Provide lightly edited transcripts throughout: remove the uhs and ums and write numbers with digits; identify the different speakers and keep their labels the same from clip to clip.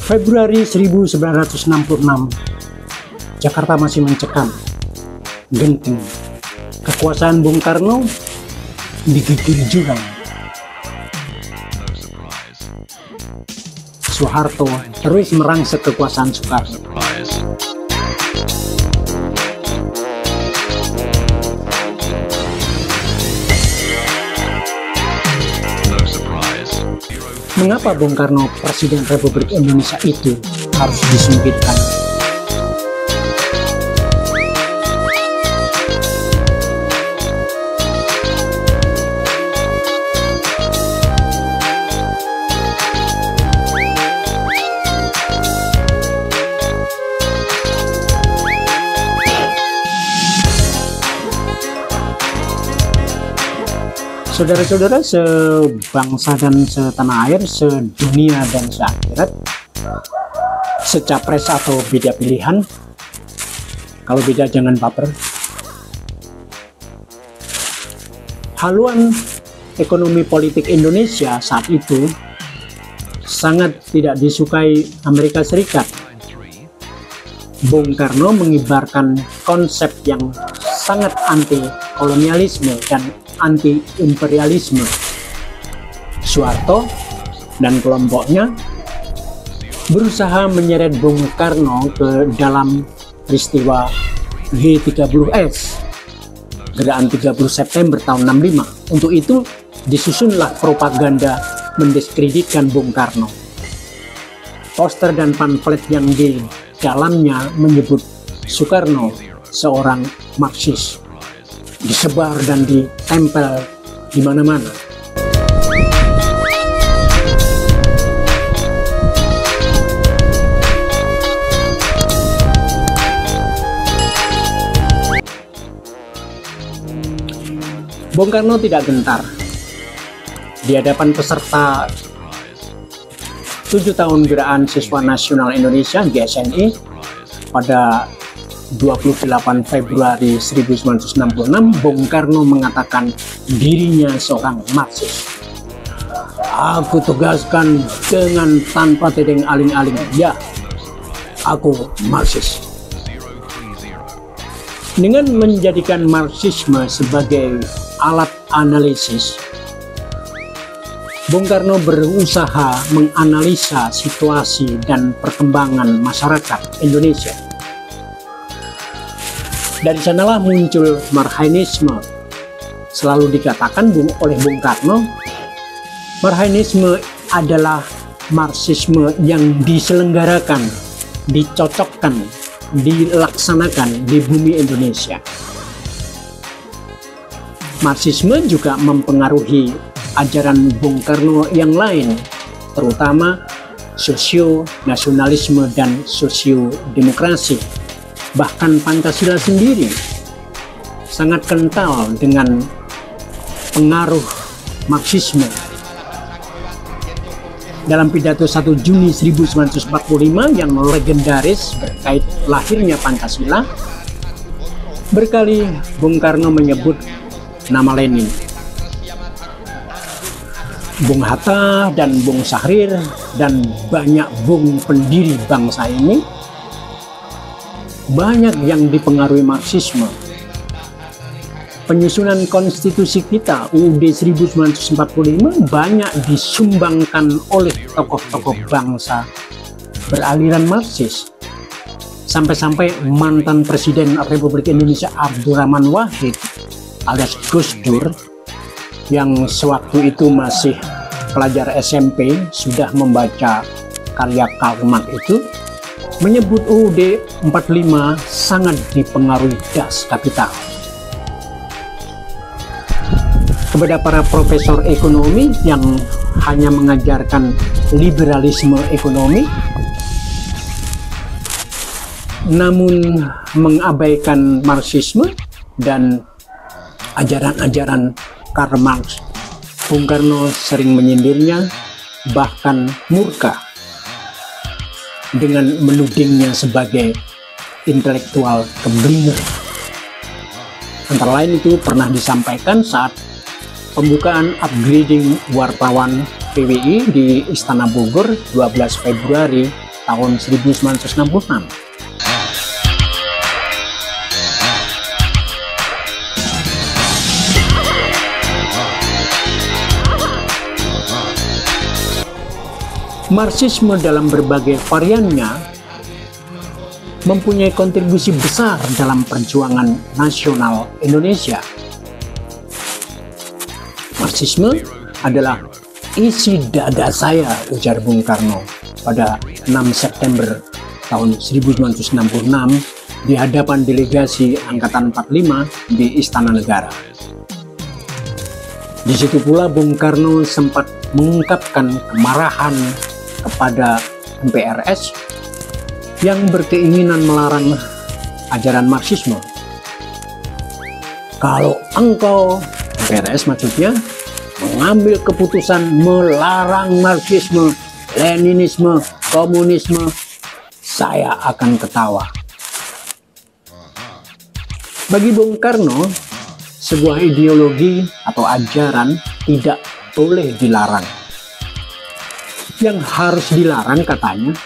Speaker 1: Februari 1966, Jakarta masih mencekam, genting. Kekuasaan Bung Karno digigit jurang. Soeharto terus merangsek kekuasaan Soekarno. Mengapa Bung Karno, Presiden Republik Indonesia itu harus disingkirkan? Saudara-saudara sebangsa dan setanah air, sedunia dan seakhirat, secapres atau beda pilihan, kalau beda jangan baper. Haluan ekonomi politik Indonesia saat itu sangat tidak disukai Amerika Serikat. Bung Karno mengibarkan konsep yang sangat anti kolonialisme dan anti-imperialisme. Soeharto dan kelompoknya berusaha menyeret Bung Karno ke dalam peristiwa G30S, Gerakan 30 September tahun 65. Untuk itu disusunlah propaganda mendiskreditkan Bung Karno. Poster dan pamflet yang di dalamnya menyebut Soekarno seorang Marxis disebar dan ditempel di mana-mana. Bung Karno tidak gentar di hadapan peserta 7 tahun Gerakan Siswa Nasional Indonesia GSNI pada 28 Februari 1966, Bung Karno mengatakan dirinya seorang Marxis. Aku tegaskan dengan tanpa tedeng aling-aling, ya, aku Marxis. Dengan menjadikan Marxisme sebagai alat analisis, Bung Karno berusaha menganalisa situasi dan perkembangan masyarakat Indonesia. Dari sanalah muncul Marxisme. Selalu dikatakan oleh Bung Karno, Marxisme adalah Marxisme yang diselenggarakan, dicocokkan, dilaksanakan di bumi Indonesia. Marxisme juga mempengaruhi ajaran Bung Karno yang lain, terutama sosio-nasionalisme dan sosio-demokrasi. Bahkan Pancasila sendiri sangat kental dengan pengaruh Marxisme. Dalam pidato 1 Juni 1945 yang legendaris berkait lahirnya Pancasila, berkali Bung Karno menyebut nama Lenin, Bung Hatta dan Bung Syahrir dan banyak bung pendiri bangsa ini. Banyak yang dipengaruhi Marxisme. Penyusunan konstitusi kita UUD 1945 banyak disumbangkan oleh tokoh-tokoh bangsa beraliran Marxis. Sampai-sampai mantan Presiden Republik Indonesia Abdurrahman Wahid alias Gus Dur yang sewaktu itu masih pelajar SMP sudah membaca karya Karl Marx itu, menyebut UUD 45 sangat dipengaruhi Das Kapital. Kepada para profesor ekonomi yang hanya mengajarkan liberalisme ekonomi, namun mengabaikan Marxisme dan ajaran-ajaran Karl Marx, Bung Karno sering menyindirnya, bahkan murka dengan menudingnya sebagai intelektual keblinger. Antara lain itu pernah disampaikan saat pembukaan upgrading wartawan PWI di Istana Bogor 12 Februari tahun 1966. Marxisme dalam berbagai variannya mempunyai kontribusi besar dalam perjuangan nasional Indonesia. Marxisme adalah isi dada saya, ujar Bung Karno pada 6 September tahun 1966 di hadapan delegasi Angkatan 45 di Istana Negara. Di situ pula Bung Karno sempat mengungkapkan kemarahan kepada MPRS yang berkeinginan melarang ajaran Marxisme. Kalau engkau, MPRS maksudnya, mengambil keputusan melarang Marxisme, Leninisme, komunisme, saya akan ketawa. Bagi Bung Karno, sebuah ideologi atau ajaran tidak boleh dilarang. Yang harus dilarang, katanya,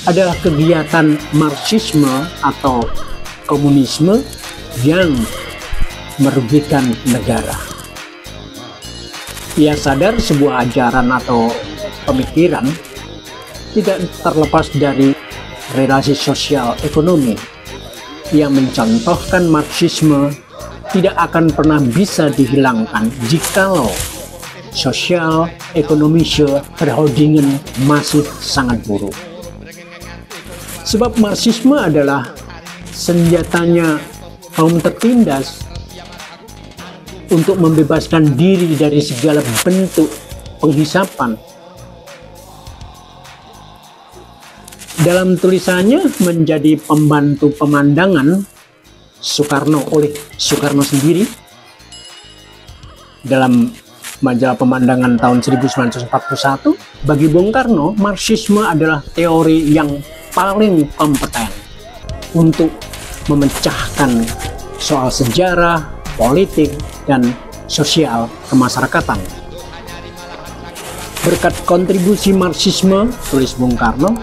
Speaker 1: adalah kegiatan Marxisme atau komunisme yang merugikan negara. Ia sadar sebuah ajaran atau pemikiran tidak terlepas dari relasi sosial ekonomi. Ia mencontohkan Marxisme tidak akan pernah bisa dihilangkan jikalau sosial ekonomische verhoudingen masih sangat buruk. Sebab Marxisme adalah senjatanya kaum tertindas untuk membebaskan diri dari segala bentuk penghisapan. Dalam tulisannya Menjadi Pembantu Pemandangan Soekarno oleh Soekarno sendiri, dalam majalah Pemandangan tahun 1941, bagi Bung Karno, Marxisme adalah teori yang paling kompeten untuk memecahkan soal sejarah, politik, dan sosial kemasyarakatan. Berkat kontribusi Marxisme, tulis Bung Karno,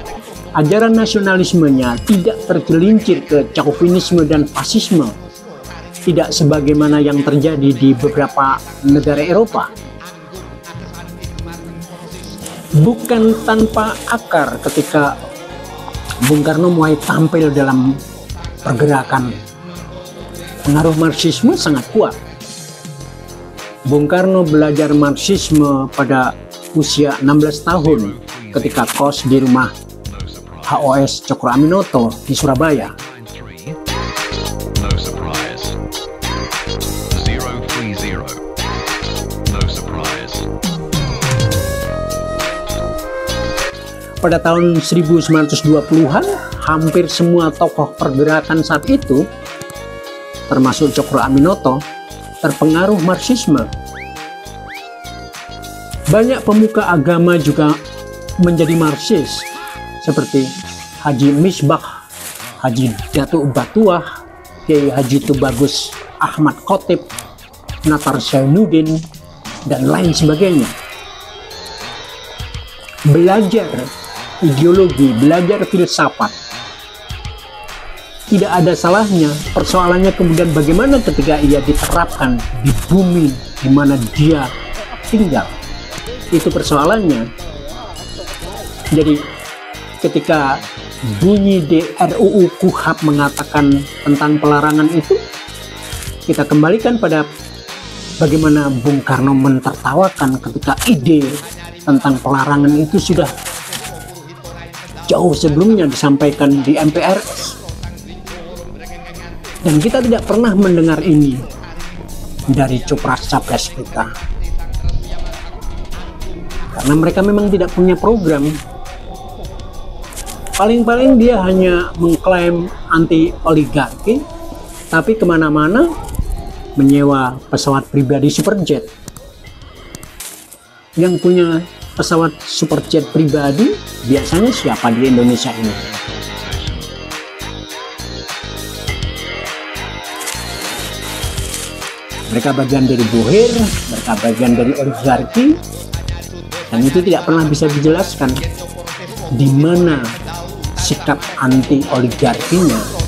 Speaker 1: ajaran nasionalismenya tidak tergelincir ke chauvinisme dan fasisme, tidak sebagaimana yang terjadi di beberapa negara Eropa. Bukan tanpa akar ketika Bung Karno mulai tampil dalam pergerakan, pengaruh Marxisme sangat kuat. Bung Karno belajar Marxisme pada usia 16 tahun ketika kos di rumah HOS Cokro Aminoto di Surabaya. Pada tahun 1920-an, hampir semua tokoh pergerakan saat itu, termasuk Cokro Aminoto, terpengaruh Marxisme. Banyak pemuka agama juga menjadi Marxis, seperti Haji Misbah, Haji Datuk Batuah, Kiai Haji Tubagus Ahmad Khotib, Natar Zainuddin, dan lain sebagainya. Belajar ideologi, belajar filsafat, tidak ada salahnya. Persoalannya kemudian bagaimana ketika ia diterapkan di bumi di mana dia tinggal. Itu persoalannya. Jadi ketika bunyi di RUU KUHP mengatakan tentang pelarangan itu, kita kembalikan pada bagaimana Bung Karno mentertawakan ketika ide tentang pelarangan itu sudah jauh sebelumnya disampaikan di MPRS. Dan kita tidak pernah mendengar ini dari capres-capres kita. Karena mereka memang tidak punya program. Paling-paling dia hanya mengklaim anti oligarki, tapi kemana-mana menyewa pesawat pribadi superjet. Yang punya pesawat superjet pribadi biasanya siapa di Indonesia ini? Mereka bagian dari buhir, mereka bagian dari oligarki, dan itu tidak pernah bisa dijelaskan. di mana sikap anti oligarkinya